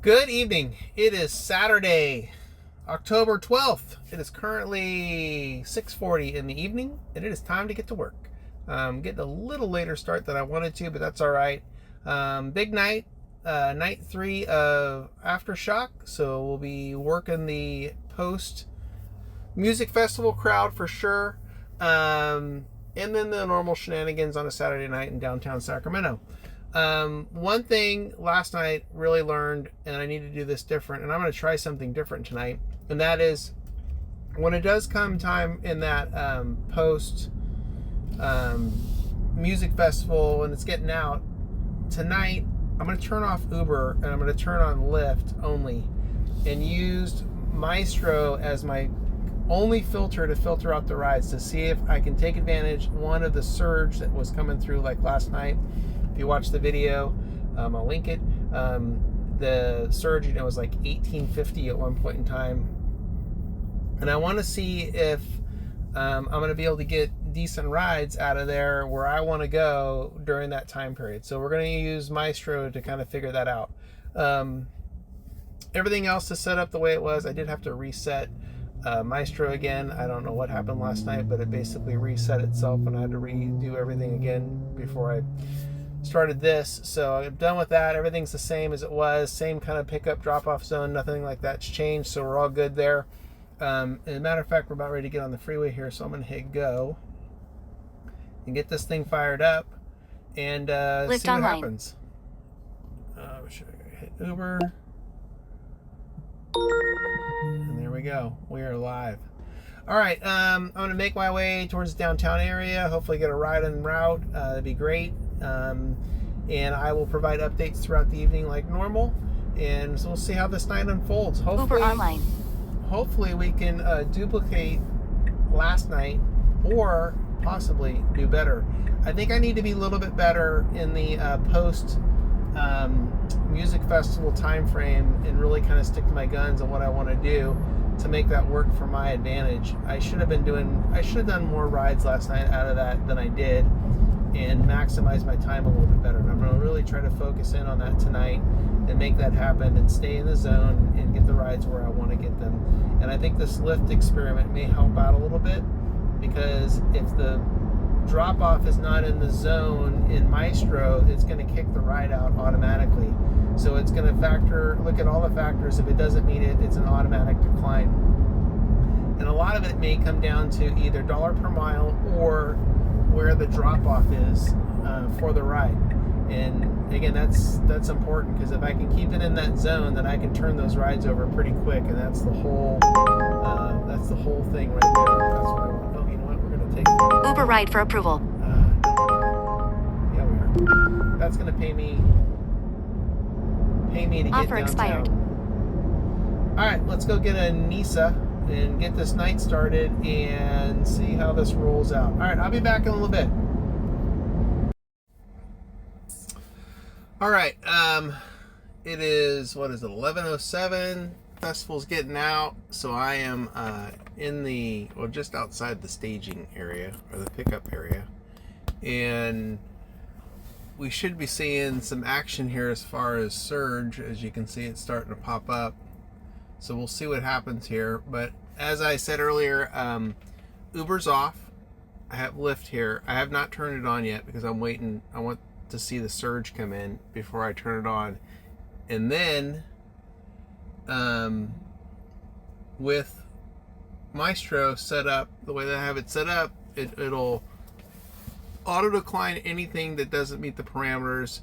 Good evening. It is Saturday, October 12th. It is currently 6:40 in the evening, and it is time to get to work. Getting a little later start than I wanted to, but that's all right. Big night, night 3 of Aftershock, so we'll be working the post music festival crowd for sure. And then the normal shenanigans on a Saturday night in downtown Sacramento. One thing last night really learned, and I need to do this different, and I'm going to try something different tonight, and that is when it does come time in that post music festival and it's getting out, tonight I'm going to turn off Uber and I'm going to turn on Lyft only and used Mystro as my only filter to filter out the rides to see if I can take advantage, one, of the surge that was coming through like last night. If you watch the video, I'll link it. The surge, was like 1850 at one point in time. And I want to see if I'm going to be able to get decent rides out of there where I want to go during that time period. So we're going to use Mystro to kind of figure that out. Everything else is set up the way it was. I did have to reset Mystro again. I don't know what happened last night, but it basically reset itself and I had to redo everything again before I started this. So I'm done with that. Everything's the same as it was, same kind of pickup drop off zone, nothing like that's changed, so we're all good there. As a matter of fact, we're about ready to get on the freeway here, so I'm going to hit go and get this thing fired up and see what happens. Should I hit Uber? And there we go. We are live. All right, I'm going to make my way towards the downtown area, hopefully get a ride en route. That'd be great. And I will provide updates throughout the evening like normal. And so we'll see how this night unfolds. Hopefully, Uber online. Hopefully we can duplicate last night or possibly do better. I think I need to be a little bit better in the post music festival time frame and really kind of stick to my guns on what I want to do to make that work for my advantage. I should have done more rides last night out of that than I did and maximize my time a little bit better. And I'm going to really try to focus in on that tonight and make that happen and stay in the zone and get the rides where I want to get them. And I think this Lyft experiment may help out a little bit, because if the drop off is not in the zone in Mystro, it's going to kick the ride out automatically. So it's going to look at all the factors. If it doesn't meet it, it's an automatic decline. And a lot of it may come down to either dollar per mile or where the drop off is for the ride. And again, that's important, because if I can keep it in that zone, then I can turn those rides over pretty quick, and that's the whole thing right there. That's what I want. Oh, you know what? We're going to take Uber ride for approval. Yeah, we are. That's going to pay me to get Offer downtown. expired. All right, let's go get a Nisa and get this night started and see how this rolls out. All right, I'll be back in a little bit. All right, it is, 11:07. Festival's getting out, so I am just outside the staging area, or the pickup area, and we should be seeing some action here as far as surge. As you can see, it's starting to pop up, so we'll see what happens here. But as I said earlier, Uber's off. I have Lyft here. I have not turned it on yet because I'm waiting. I want to see the surge come in before I turn it on. And then with Mystro set up the way that I have it set up, it'll auto decline anything that doesn't meet the parameters,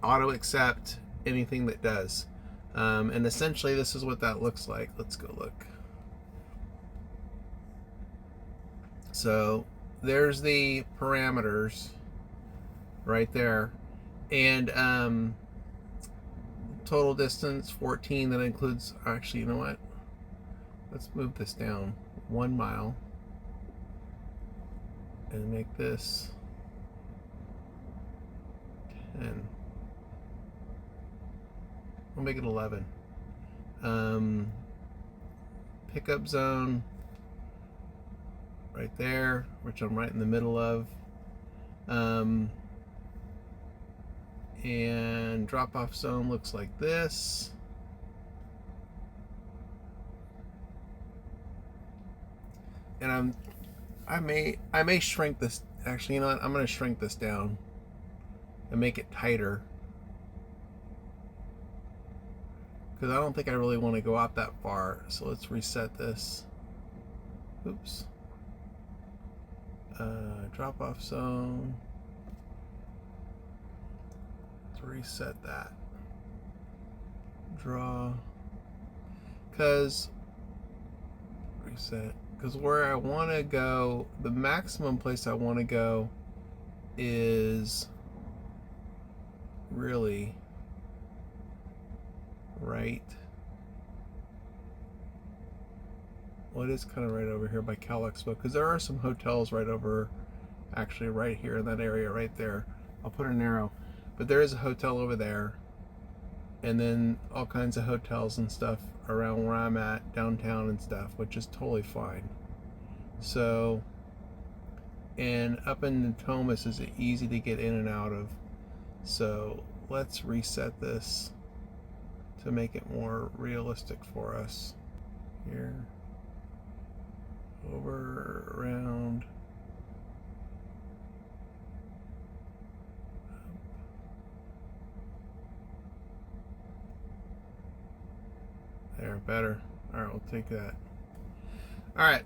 auto accept anything that does. And essentially this is what that looks like. Let's go look. So there's the parameters right there, and total distance 14. That includes, actually, you know what, let's move this down 1 mile and make this 10. We'll make it 11. Pickup zone right there, which I'm right in the middle of. And drop-off zone looks like this. And I may shrink this. Actually, you know what? I'm going to shrink this down and make it tighter, because I don't think I really want to go out that far. So let's reset this. Oops. Drop off zone. Let's reset that. Draw. Because reset. Because where I want to go, the maximum place I want to go is really right. Well, it is kind of right over here by Cal Expo, because there are some hotels right over, actually right here in that area right there. I'll put an arrow, but there is a hotel over there, and then all kinds of hotels and stuff around where I'm at, downtown and stuff, which is totally fine. So, and up in Thomas is easy to get in and out of. So let's reset this to make it more realistic for us. Here, over, around. There, better. All right, we'll take that. All right,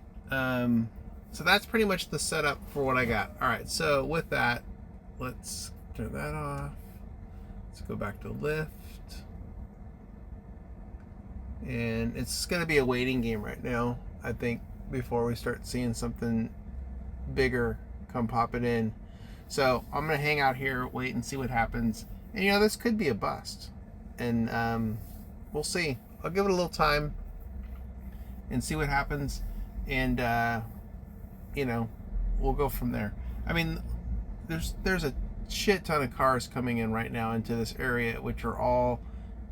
so that's pretty much the setup for what I got. All right, so with that, let's turn that off. Let's go back to Lyft. And it's going to be a waiting game right now, I think, before we start seeing something bigger come popping in. So I'm going to hang out here, wait and see what happens. And, you know, this could be a bust. And we'll see. I'll give it a little time and see what happens. And, you know, we'll go from there. I mean, there's a shit ton of cars coming in right now into this area, which are all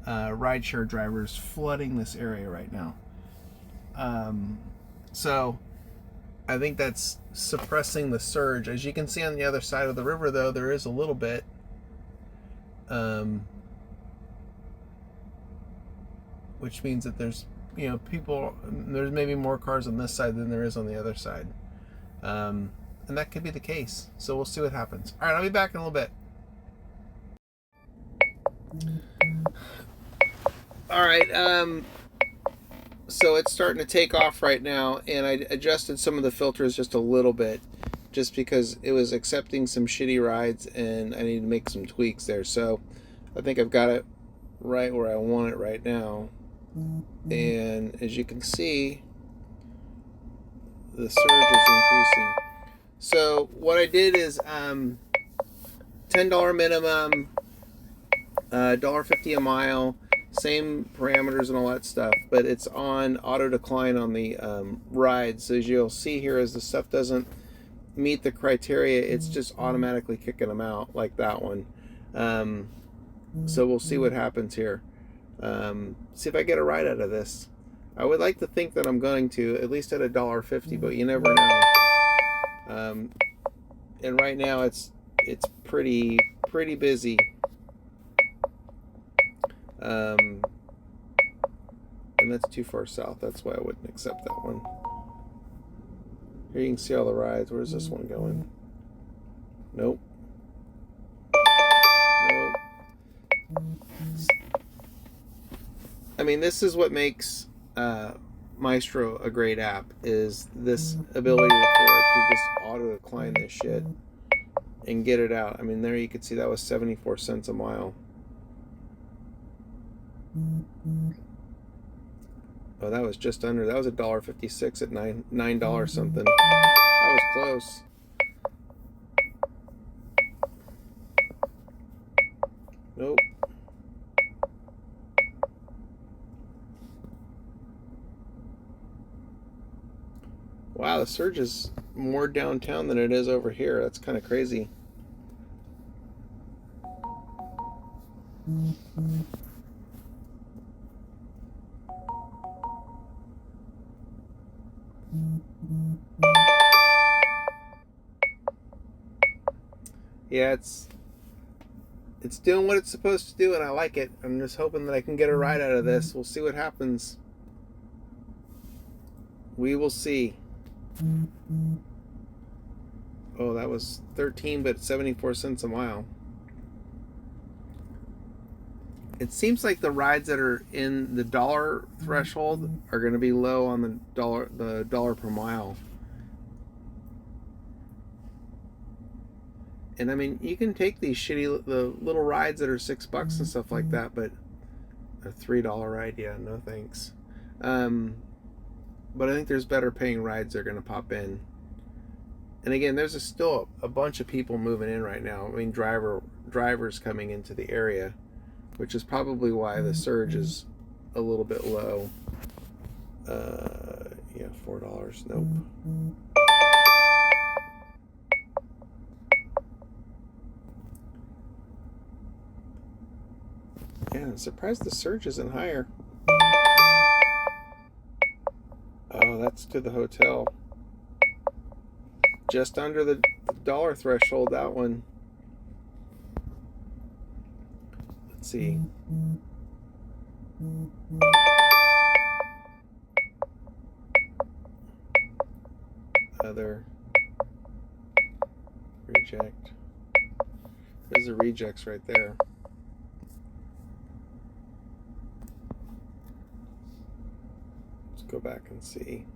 rideshare drivers flooding this area right now. So I think that's suppressing the surge. As you can see on the other side of the river, though, there is a little bit. Which means that there's, you know, people, there's maybe more cars on this side than there is on the other side. And that could be the case. So we'll see what happens. All right, I'll be back in a little bit. All right, so it's starting to take off right now, and I adjusted some of the filters just a little bit, just because it was accepting some shitty rides, and I need to make some tweaks there. So I think I've got it right where I want it right now. And as you can see, the surge is increasing. So what I did is $10 minimum, $1.50 a mile, same parameters and all that stuff, but it's on auto decline on the ride. So as you'll see here, as the stuff doesn't meet the criteria, it's just automatically kicking them out, like that one. So we'll see what happens here. See if I get a ride out of this. I would like to think that I'm going to, at least at $1.50, but you never know. And right now it's pretty busy. And that's too far south. That's why I wouldn't accept that one. Here you can see all the rides. Where's this one going? Nope. Nope. I mean, this is what makes Mystro a great app, is this ability for it to just auto decline this shit and get it out. I mean, there you can see that was 74 cents a mile. Oh, that was just under. That was $1.56 at $9 something. That was close. Nope. Wow, the surge is more downtown than it is over here. That's kind of crazy. Yeah, it's doing what it's supposed to do, and I like it. I'm just hoping that I can get a ride out of this. We'll see what happens. We will see. Oh, that was 13, but 74 cents a mile. It seems like the rides that are in the dollar threshold are going to be low on the dollar per mile. And I mean, you can take these the little rides that are $6 and stuff like that, but a $3 ride, yeah, no thanks. But I think there's better paying rides that are going to pop in. And again, there's still a bunch of people moving in right now. I mean, drivers coming into the area, which is probably why the surge is a little bit low. Yeah, $4. Nope. Yeah, I'm surprised the surge isn't higher. Oh, that's to the hotel. Just under the dollar threshold, that one. Let's see. Other reject. There's the rejects right there. Let's go back and see.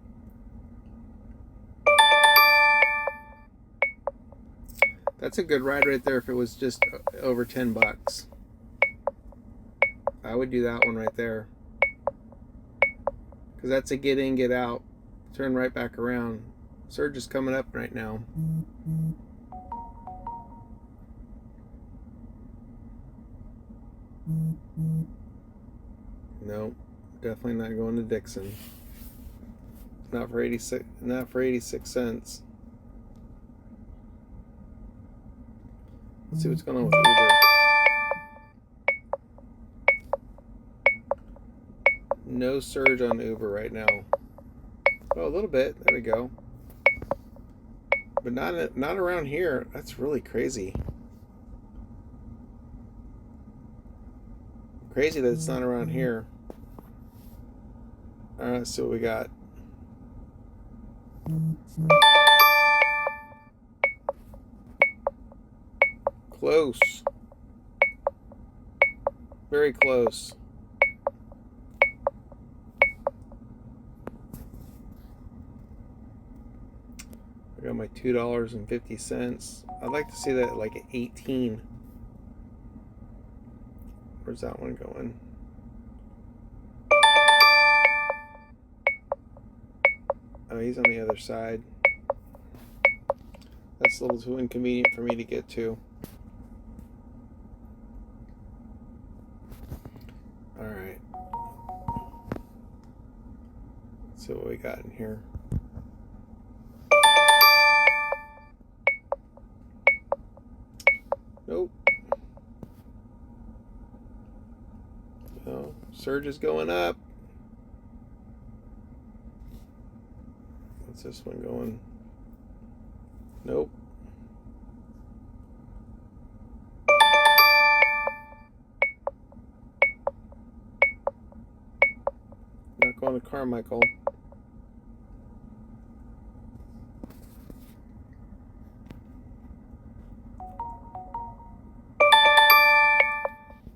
That's a good ride right there if it was just over $10. I would do that one right there. Because that's a get in, get out. Turn right back around. Surge is coming up right now. No, definitely not going to Dixon. Not for 86 cents. Let's see what's going on with Uber. No surge on Uber right now. Oh, a little bit. There we go. But not around here. That's really crazy. Crazy that it's not around here. All right, let's see what we got. Close. Very close. I got my $2.50. I'd like to see that at like 18. Where's that one going? Oh, he's on the other side. That's a little too inconvenient for me to get to. All right. Let's see what we got in here. Nope. Oh, surge is going up. What's this one going? Nope. Not going to Carmichael.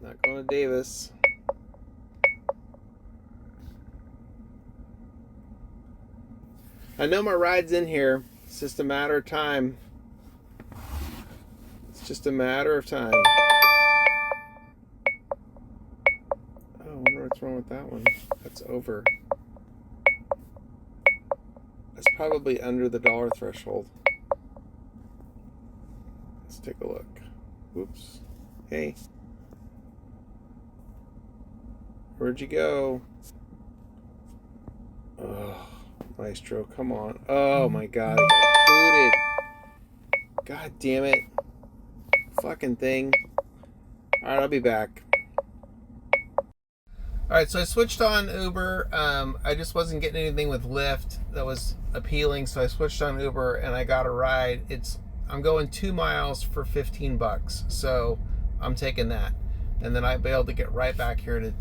Not going to Davis. I know my ride's in here. It's just a matter of time. It's just a matter of time. Oh, I wonder what's wrong with that one. That's over. That's probably under the dollar threshold. Let's take a look. Whoops. Hey. Where'd you go? Oh, Mystro, come on. Oh my god, I got booted. God damn it. Fucking thing. Alright, I'll be back. Alright, so I switched on Uber. I just wasn't getting anything with Lyft that was appealing, so I switched on Uber and I got a ride. I'm going 2 miles for $15, so I'm taking that. And then I'll be able to get right back here to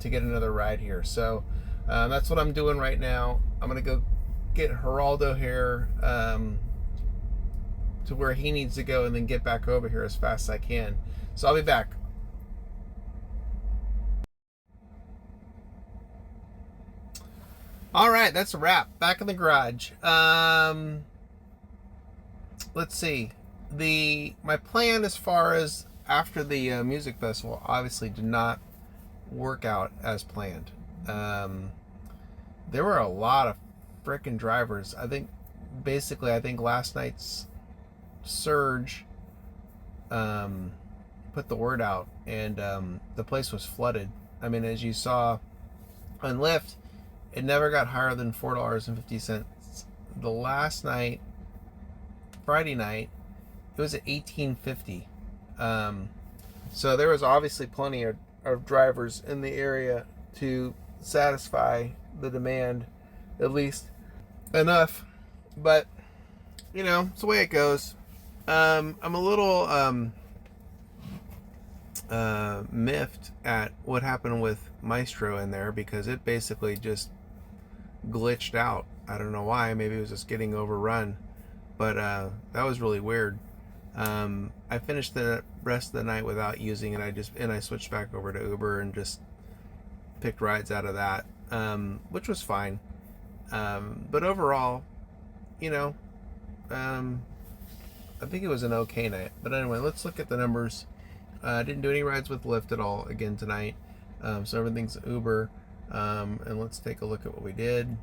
get another ride here. So that's what I'm doing right now. I'm gonna go get Geraldo here to where he needs to go, and then get back over here as fast as I can. So I'll be back. All right, that's a wrap. Back in the garage. Let's see. My plan as far as after the music festival obviously did not work out as planned. There were a lot of freaking drivers. I think last night's surge put the word out, and the place was flooded. I mean, as you saw on Lyft, it never got higher than $4.50. The last night, Friday night, it was at $18.50. So there was obviously plenty of drivers in the area to satisfy the demand, at least enough. But it's the way it goes. I'm a little miffed at what happened with Mystro in there, because it basically just glitched out. I don't know why. Maybe it was just getting overrun, but that was really weird. I finished the rest of the night without using it. I switched back over to Uber and just picked rides out of that, which was fine. But overall, I think it was an okay night. But anyway, let's look at the numbers. I didn't do any rides with Lyft at all again tonight, so everything's Uber. And let's take a look at what we did.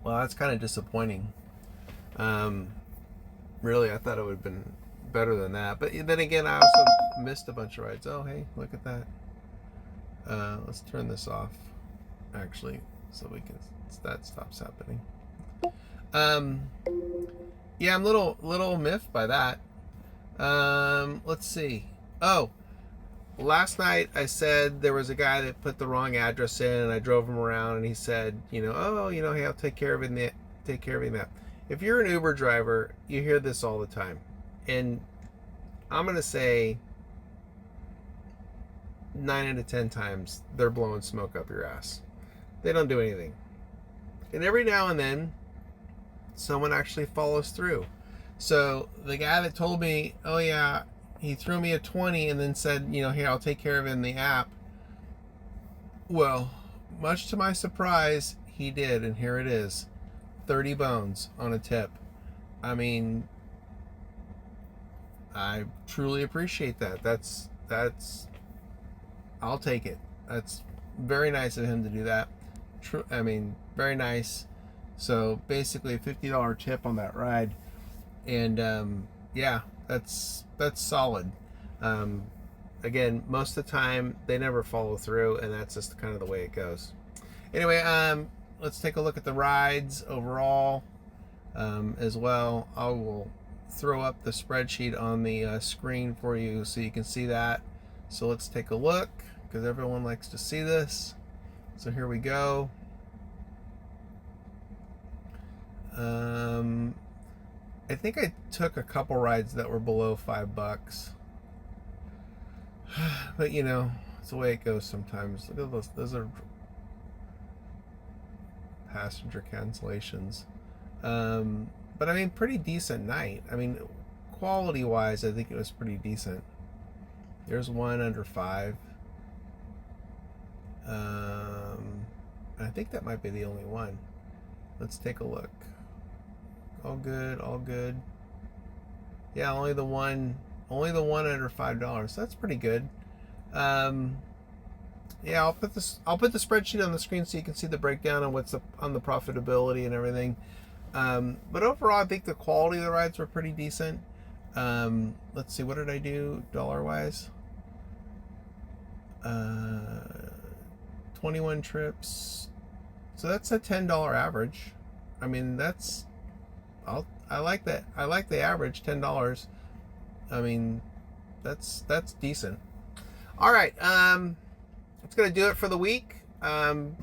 Well, that's kind of disappointing. Really, I thought it would have been better than that. But then again, I also missed a bunch of rides. Oh, hey, look at that. Let's turn this off, actually, so that stops happening. Yeah, I'm a little miffed by that. Let's see. Oh, last night I said there was a guy that put the wrong address in, and I drove him around, and he said, hey, I'll take care of it. That. If you're an Uber driver, you hear this all the time, and I'm gonna say 9 out of 10 times they're blowing smoke up your ass. They don't do anything, and every now and then someone actually follows through. So the guy that told me, oh yeah, he threw me a 20 and then said, here, I'll take care of it in the app. Well, much to my surprise, he did, and here it is. 30 bones on a tip. I mean, I truly appreciate that. That's I'll take it. That's very nice of him to do that. Very nice. So basically a $50 tip on that ride. And yeah, that's solid. Again, most of the time they never follow through, and that's just kind of the way it goes. Anyway, let's take a look at the rides overall as well. I will throw up the spreadsheet on the screen for you so you can see that. So let's take a look, because everyone likes to see this. So here we go. I think I took a couple rides that were below $5, but it's the way it goes sometimes. Look at those. Those are passenger cancellations. But pretty decent night. Quality wise, I think it was pretty decent. There's one under 5. I think that might be the only one. Let's take a look. All good. Yeah, only the one under $5. That's pretty good. Yeah, I'll put the spreadsheet on the screen so you can see the breakdown on what's on the profitability and everything. But overall, I think the quality of the rides were pretty decent. Let's see, what did I do dollar wise? 21 trips. So that's a $10 average. I like that. I like the average, $10. That's decent. All right, that's gonna do it for the week.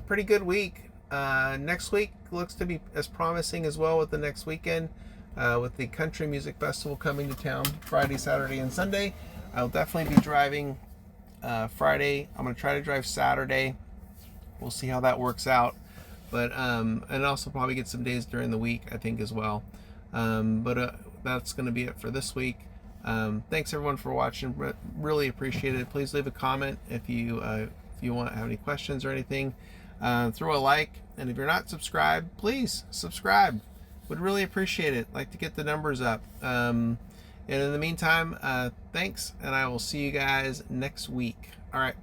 Pretty good week. Next week looks to be as promising as well, with the next weekend, with the country music festival coming to town Friday, Saturday, and Sunday. I'll definitely be driving Friday. I'm gonna try to drive Saturday. We'll see how that works out. But and also probably get some days during the week, I think, as well. But that's going to be it for this week. Thanks everyone for watching. Really appreciate it. Please leave a comment if you want to have any questions or anything. Throw a like, and if you're not subscribed, please subscribe. Would really appreciate it. Like to get the numbers up. And in the meantime, thanks, and I will see you guys next week. All right.